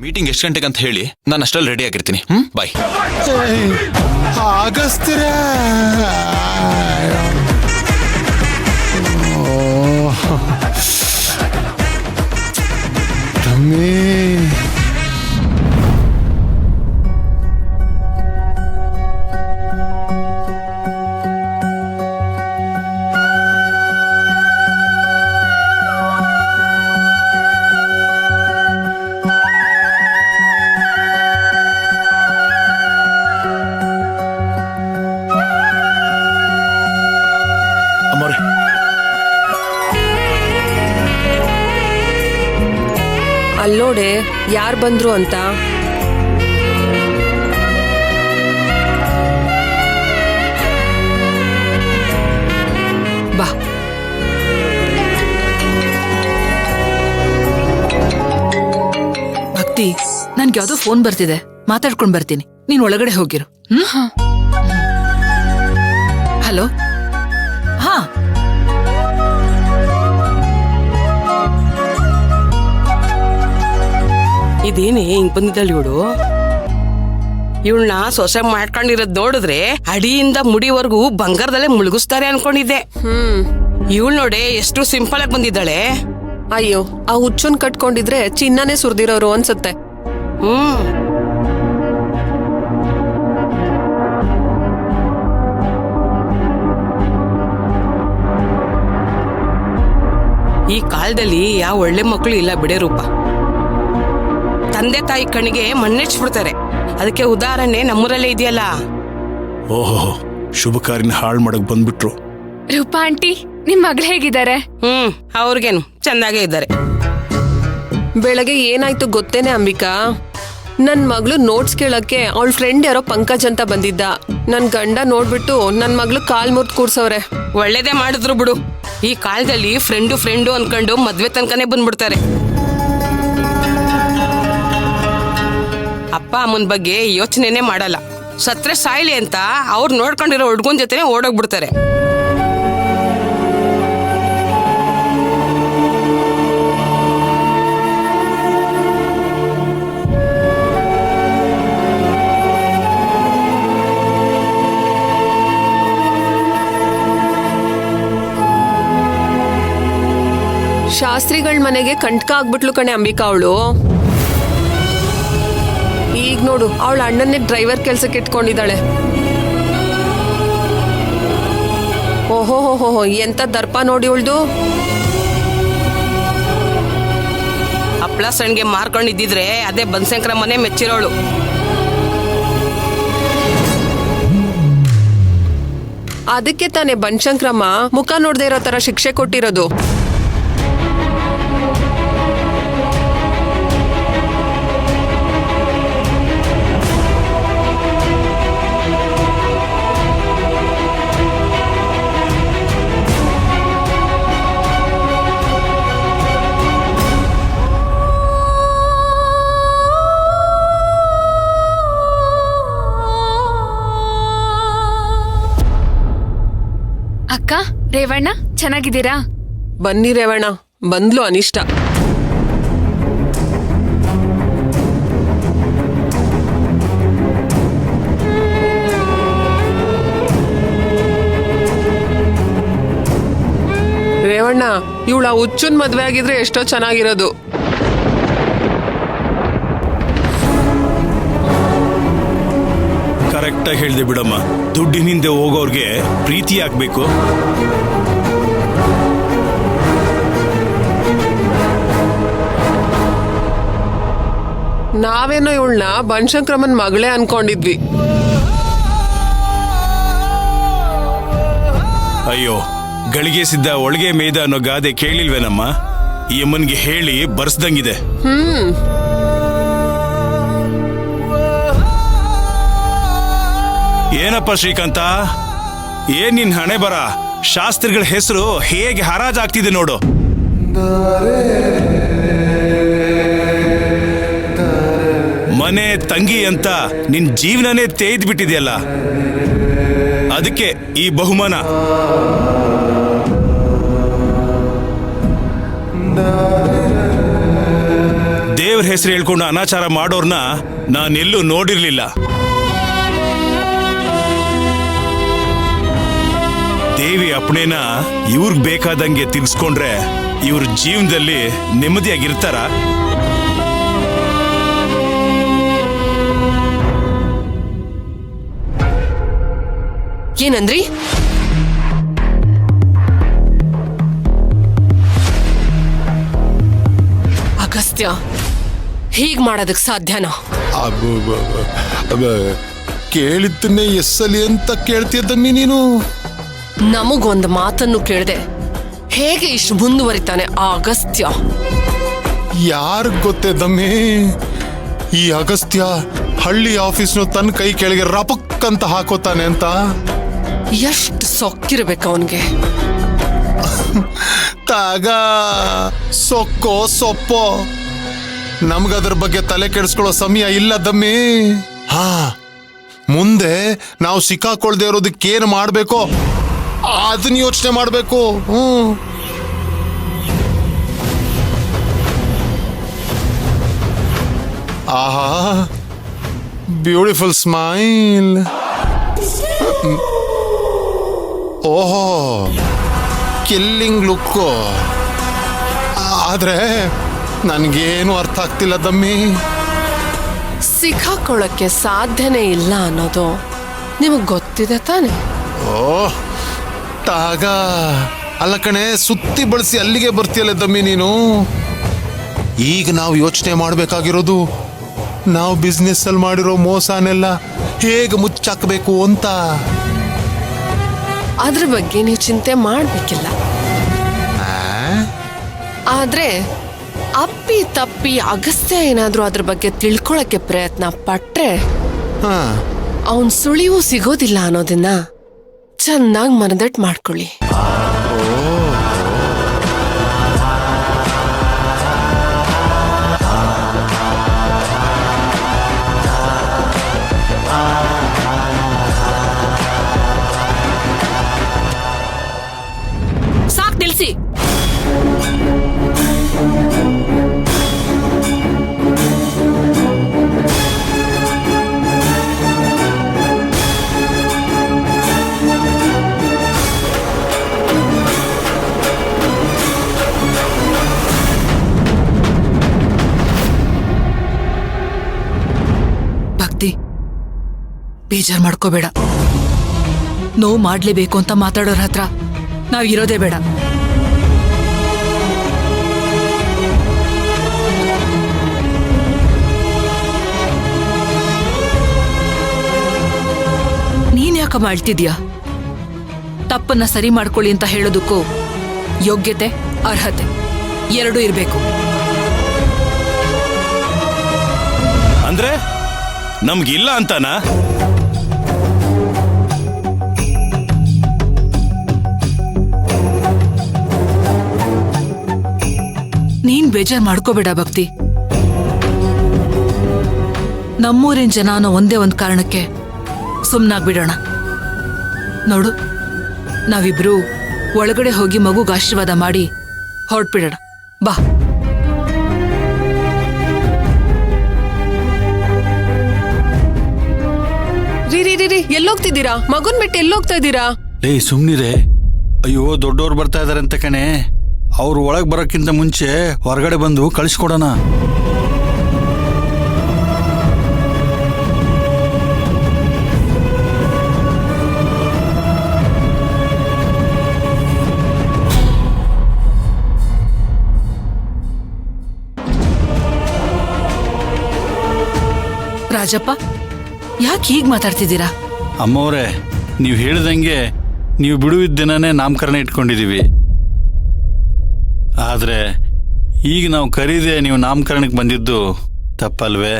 Meeting ಎಷ್ಟು ಗಂಟೆಗೆ ಅಂತ ಹೇಳಿ, ನಾನು ಅಷ್ಟರಲ್ಲಿ ರೆಡಿ ಆಗಿರ್ತೀನಿ. ಬಾಯ್. ಆಗಸ್ತ್ಯ ಅಲ್ಲೋಡೆ ಯಾರು ಬಂದ್ರು ಅಂತ. ಬಾ. ಭಕ್ತಿ, ನನ್ಗೆ ಯಾವ್ದೋ ಫೋನ್ ಬರ್ತಿದೆ, ಮಾತಾಡ್ಕೊಂಡ್ ಬರ್ತೀನಿ, ನೀನ್ ಒಳಗಡೆ ಹೋಗಿರು. ಹಲೋ. ಹಾ, ಇದೇನೆ ಹಿಂಗ್ ಬಂದಿದ್ದಾಳೆ ಇವಳು. ಇವಳನ್ನ ಸೊಸೆ ಮಾಡ್ಕೊಂಡಿರೋದ್ ನೋಡಿದ್ರೆ ಅಡಿಯಿಂದ ಮುಡಿವರೆಗೂ ಬಂಗಾರದಲ್ಲೇ ಮುಳುಗಿಸ್ತಾರೆ ಅನ್ಕೊಂಡಿದ್ದೆ. ಇವಳು ನೋಡೆ ಎಷ್ಟು ಸಿಂಪಲ್ ಆಗಿ ಬಂದಿದ್ದಾಳೆ. ಅಯ್ಯೋ, ಆ ಹುಚ್ಚನ್ ಕಟ್ಕೊಂಡಿದ್ರೆ ಚಿನ್ನನೇ ಸುರ್ದಿರೋರು ಅನ್ಸುತ್ತೆ. ಈ ಕಾಲದಲ್ಲಿ ಯಾವ ಒಳ್ಳೆ ಮಕ್ಕಳು ಇಲ್ಲ ಬಿಡೆ ರೂಪ. ತಂದೆ ತಾಯಿ ಕಣ್ಣಿಗೆ ಮಣ್ಣೆಚ್ಬಿಡ್ತಾರೆ. ಅದಕ್ಕೆ ಉದಾಹರಣೆ ನಮ್ಮೂರಲ್ಲೇ ಇದೆಯಲ್ಲ. ಓಹೋ, ಶುಭ ಕಾರ್ಯನ ಹಾಳು ಮಾಡಕ್ ಬಂದ್ಬಿಟ್ರು. ರೂಪಾ ಆಂಟಿ, ನಿಮ್ ಮಗಳು ಹೇಗಿದ್ದಾರೆ? ಅವ್ರಿಗೇನು ಚಂದಾಗೇ ಇದ್ದಾರೆ. ಬೆಳಗ್ಗೆ ಏನಾಯ್ತು ಗೊತ್ತೇನೆ ಅಂಬಿಕಾ? ನನ್ ಮಗಳು ನೋಟ್ಸ್ ಕೇಳಕ್ಕೆ ಅವಳ ಫ್ರೆಂಡ್ ಯಾರೋ ಪಂಕಜ್ ಅಂತ ಬಂದಿದ್ದ. ನನ್ ಗಂಡ ನೋಡ್ಬಿಟ್ಟು ನನ್ ಮಗಳು ಕಾಲ್ ಮುರ್ದ್ ಕೂರ್ಸವ್ರೆ. ಒಳ್ಳೇದೇ ಮಾಡಿದ್ರು ಬಿಡು. ಈ ಕಾಲದಲ್ಲಿ ಫ್ರೆಂಡು ಅನ್ಕೊಂಡು ಮದ್ವೆ ತನಕನೇ ಬಂದ್ಬಿಡ್ತಾರೆ. ಅಪ್ಪ ಅಮ್ಮನ ಬಗ್ಗೆ ಯೋಚನೆನೇ ಮಾಡಲ್ಲ. ಸತ್ರೆ ಸಾಯ್ಲಿ ಅಂತ ಅವ್ರು ನೋಡ್ಕೊಂಡಿರೋ ಹುಡ್ಗನ್ ಜೊತೆ ಓಡೋಗ್ಬಿಡ್ತಾರೆ. ಶಾಸ್ತ್ರಿಗಳ ಮನೆಗೆ ಕಂಟಕ ಆಗ್ಬಿಟ್ಲು ಕಣೆ ಅಂಬಿಕಾ ಅವಳು. ಈಗ ನೋಡು, ಅವಳ ಅಣ್ಣನ್ನೇ ಡ್ರೈವರ್ ಕೆಲ್ಸಕ್ಕೆ ಇಟ್ಕೊಂಡಿದ್ದಾಳೆ. ಓಹೋ, ಎಂತ ದರ್ಪ ನೋಡಿ ಉಳ್ದು. ಹಪ್ಳ ಸಣ್ಗೆ ಮಾರ್ಕೊಂಡಿದ್ದಿದ್ರೆ ಅದೇ ಬನಶಂಕರ ಮನೆ ಮೆಚ್ಚಿರೋಳು. ಅದಕ್ಕೆ ತಾನೇ ಬನಶಂಕರಮ್ಮ ಮುಖ ನೋಡ್ದೇ ಇರೋ ತರ ಶಿಕ್ಷೆ ಕೊಟ್ಟಿರೋದು. ಅಕ್ಕ, ರೇವಣ್ಣ ಚೆನ್ನಾಗಿದ್ದೀರಾ? ಬನ್ನಿ ರೇವಣ್ಣ, ಬಂದ್ಲು ಅನಿಷ್ಟ. ರೇವಣ್ಣ, ಇವಳ ಹುಚ್ಚನ್ ಮದ್ವೆ ಆಗಿದ್ರೆ ಎಷ್ಟೋ ಚೆನ್ನಾಗಿರೋದು. ಕರೆಕ್ಟಾಗಿ ಹೇಳ್ದೆ ಬಿಡಮ್ಮ. ದುಡ್ಡಿನಿಂದ ಹೋಗೋರ್ಗೆ ಪ್ರೀತಿ ಆಗ್ಬೇಕು. ನಾವೇನೋ ಇವಳನ್ನ ಬನಶಂಕರಮ್ಮನ್ ಮಗಳೇ ಅನ್ಕೊಂಡಿದ್ವಿ. ಅಯ್ಯೋ, ಗಳಿಗೆ ಸಿದ್ದ ಒಳಗೆ ಮೇಯ್ದ ಅನ್ನೋ ಗಾದೆ ಕೇಳಿಲ್ವೇನಮ್ಮ? ಈ ಅಮ್ಮನ್ಗೆ ಹೇಳಿ ಬರ್ಸ್ದಂಗಿದೆ. ಏನಪ್ಪ ಶ್ರೀಕಾಂತ, ಏನ್ ನಿನ್ ಹಣೆ ಬರ? ಶಾಸ್ತ್ರಿಗಳ ಹೆಸರು ಹೇಗೆ ಹರಾಜಾಗ್ತಿದೆ ನೋಡು. ಮನೆ ತಂಗಿ ಅಂತ ನಿನ್ ಜೀವನನೇ ತೇಯ್ದು ಬಿಟ್ಟಿದೆಯಲ್ಲ, ಅದಕ್ಕೆ ಈ ಬಹುಮಾನ. ಬೇರೆಯವ್ರ ಹೆಸರು ಹೇಳ್ಕೊಂಡು ಅನಾಚಾರ ಮಾಡೋರ್ನ ನಾನೆಲ್ಲೂ ನೋಡಿರ್ಲಿಲ್ಲ. ದೇವಿ ಅಪ್ಪಣೆನ ಇವ್ರಿಗೆ ಬೇಕಾದಂಗೆ ತಿರ್ಸ್ಕೊಂಡ್ರೆ ಇವ್ರ ಜೀವನದಲ್ಲಿ ನೆಮ್ಮದಿಯಾಗಿರ್ತಾರ? ಏನಂದ್ರಿ? ಅಗಸ್ತ್ಯ ಹೀಗ್ ಮಾಡೋದಕ್ ಸಾಧ್ಯನಾ? ಕೇಳಿದ್ದನ್ನೇ ಎಸ್ಸಲಿ ಅಂತ ಕೇಳ್ತಿದ್ದಮ್ಮಿ ನೀನು. ನಮಗೊಂದು ಮಾತನ್ನು ಕೇಳ್ದೆ ಹೇಗೆ ಇಷ್ಟು ಮುಂದುವರಿತಾನೆ ಆ ಅಗಸ್ತ್ಯ? ಯಾರು ಗೊತ್ತೇ ದಮ್ಮಿ, ಈ ಅಗಸ್ತ್ಯ ಹಳ್ಳಿ ಆಫೀಸ್ನು ತನ್ನ ಕೈ ಕೆಳಗೆ ರಪಕ್ ಅಂತ ಹಾಕೋತಾನೆ ಅಂತ. ಎಷ್ಟು ಸೊಕ್ಕಿರ್ಬೇಕು ಅವನ್ಗೆ. ತಾಗ ಸೊಕ್ಕೋ ಸೊಪ್ಪೋ ನಮ್ಗದ್ರ ಬಗ್ಗೆ ತಲೆ ಕೆಡಿಸ್ಕೊಳ್ಳೋ ಸಮಯ ಇಲ್ಲ ದಮ್ಮಿ. ಹಾ, ಮುಂದೆ ನಾವು ಸಿಕ್ಕಾಕೊಳ್ದೆ ಇರೋದಕ್ಕೇನು ಮಾಡ್ಬೇಕೋ ಅದನ್ನ ಯೋಚನೆ ಮಾಡ್ಬೇಕು. ಆಹಾ, ಬ್ಯೂಟಿಫುಲ್ ಸ್ಮೈಲ್. ಓಹೋ, ಕಿಲ್ಲಿಂಗ್ ಲುಕ್ಕು. ಆದ್ರೆ ನನಗೇನು ಅರ್ಥ ಆಗ್ತಿಲ್ಲ ದಮ್ಮಿ. ಸಿಕ್ಕಾಕೊಳ್ಳಕ್ಕೆ ಸಾಧ್ಯನೇ ಇಲ್ಲ ಅನ್ನೋದು ನಿಮಗ್ ಗೊತ್ತಿದೆ ತಾನೆ? ಓಹ್ ತಾಗ, ಅಲ್ಲ ಕಣೆ, ಸುತ್ತಿ ಬಳಸಿ ಅಲ್ಲಿಗೆ ಬರ್ತೀಯಲ್ಲ ದಮ್ಮಿ ನೀನು. ಈಗ ನಾವು ಯೋಚನೆ ಮಾಡಬೇಕಾಗಿರೋದು ನಾವು ಬಿಸ್ನೆಸ್ ಅಲ್ಲಿ ಮಾಡಿರೋ ಮೋಸನೆಲ್ಲ ಹೇಗೆ ಮುಚ್ಚಾಕಬೇಕು ಅಂತ. ಅದ್ರ ಬಗ್ಗೆ ನೀವು ಚಿಂತೆ ಮಾಡ್ಬೇಕಿಲ್ಲ. ಆದ್ರೆ ಅಪ್ಪಿ ತಪ್ಪಿ ಅಗಸ್ತ್ಯ ಏನಾದ್ರೂ ಅದ್ರ ಬಗ್ಗೆ ತಿಳ್ಕೊಳಕ್ಕೆ ಪ್ರಯತ್ನ ಪಟ್ರೆ ಅವನ್ ಸುಳಿವು ಸಿಗೋದಿಲ್ಲ ಅನ್ನೋದನ್ನ ಚೆನ್ನಾಗಿ ಮನದಟ್ಟು ಮಾಡ್ಕೊಳ್ಳಿ. ಸಾಕ್ ನಿಲ್ಸಿ. ಭಕ್ತಿ, ಬೇಜಾರ್ ಮಾಡ್ಕೋಬೇಡ. ನೋವು ಮಾಡ್ಲೇಬೇಕು ಅಂತ ಮಾತಾಡೋರ ಹತ್ರ ನಾವ್ ಇರೋದೇ ಬೇಡ. ನೀನ್ ಯಾಕ ಮಾಡ್ತಿದ್ಯಾ? ತಪ್ಪನ್ನ ಸರಿ ಮಾಡ್ಕೊಳ್ಳಿ ಅಂತ ಹೇಳೋದಕ್ಕೂ ಯೋಗ್ಯತೆ, ಅರ್ಹತೆ ಎರಡೂ ಇರ್ಬೇಕು. ಅಂದ್ರೆ ನಮ್ಗಿಲ್ಲ ಅಂತಾನಾ? ನೀನ್ ಬೇಜಾರ್ ಮಾಡ್ಕೋಬೇಡ ಭಕ್ತಿ. ನಮ್ಮೂರಿನ ಜನ ಅನ್ನೋ ಒಂದೇ ಒಂದ್ ಕಾರಣಕ್ಕೆ ಸುಮ್ನಾಗ್ಬಿಡೋಣ. ನೋಡು, ನಾವಿಬ್ರು ಒಳಗಡೆ ಹೋಗಿ ಮಗುಗೆ ಆಶೀರ್ವಾದ ಮಾಡಿ ಹೊರಟ್ಬಿಡೋಣ. ಬಾ. ರೀ ಎಲ್ಲೋಗ್ತಿದ್ದೀರಾ? ಮಗುನ್ ಬಿಟ್ಟು ಎಲ್ಲೋಗ್ತಾ ಇದ್ದೀರಾ? ಲೇ ಸುಮ್ನಿರೆ. ಅಯ್ಯೋ, ದೊಡ್ಡವ್ರು ಬರ್ತಾ ಇದಾರೆ ಅಂತ ಕಣೆ. ಅವ್ರು ಒಳಗ್ ಬರೋಕ್ಕಿಂತ ಮುಂಚೆ ಹೊರಗಡೆ ಬಂದು ಕಳಿಸ್ಕೊಡೋಣ. ರಾಜಪ್ಪ, ಯಾಕೆ ಹೀಗ್ ಮಾತಾಡ್ತಿದ್ದೀರಾ? ಅಮ್ಮವ್ರೆ, ನೀವು ಹೇಳ್ದಂಗೆ ನೀವು ಬಿಡುವಿದ್ದ ದಿನನೇ ನಾಮಕರಣ ಇಟ್ಕೊಂಡಿದೀವಿ. ಆದ್ರೆ ಈಗ ನಾವು ಕರೀದೆ ನೀವು ನಾಮಕರಣಕ್ಕೆ ಬಂದಿದ್ದು ತಪ್ಪಲ್ವೇ?